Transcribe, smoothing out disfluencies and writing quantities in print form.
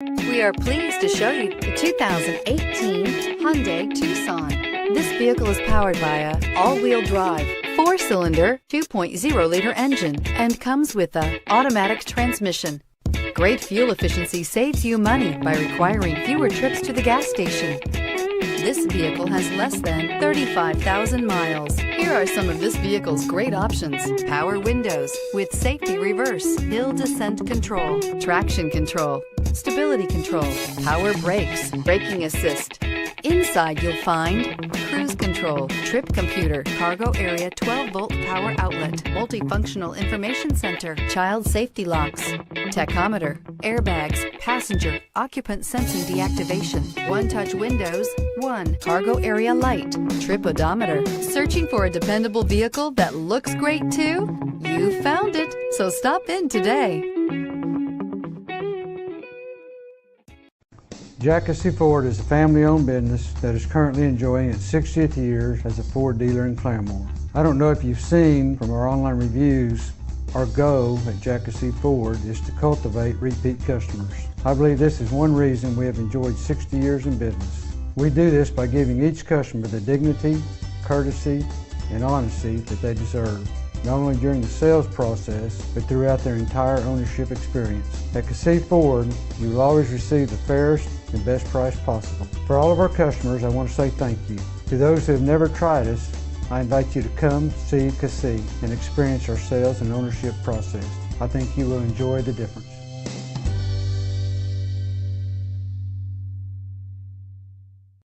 We are pleased to show you the 2018 Hyundai Tucson. This vehicle is powered by a all-wheel drive, 4-cylinder, 2.0-liter engine and comes with an automatic transmission. Great fuel efficiency saves you money by requiring fewer trips to the gas station. This vehicle has less than 35,000 miles. Here are some of this vehicle's great options: power windows with safety reverse, hill descent control, traction control, stability control, power brakes, braking assist. Inside you'll find cruise control, trip computer, cargo area 12-volt power outlet, multifunctional information center, child safety locks, tachometer, airbags, passenger, occupant sensing deactivation, one-touch windows, cargo area light, trip odometer. Searching for a dependable vehicle that looks great too? You found it, so stop in today. Kissee Ford is a family-owned business that is currently enjoying its 60th year as a Ford dealer in Claremore. I don't know if you've seen from our online reviews, our goal at Kissee Ford is to cultivate repeat customers. I believe this is one reason we have enjoyed 60 years in business. We do this by giving each customer the dignity, courtesy, and honesty that they deserve, not only during the sales process, but throughout their entire ownership experience. At Kissee Ford, you will always receive the fairest and best price possible. For all of our customers, I want to say thank you. To those who have never tried us, I invite you to come see Kissee and experience our sales and ownership process. I think you will enjoy the difference.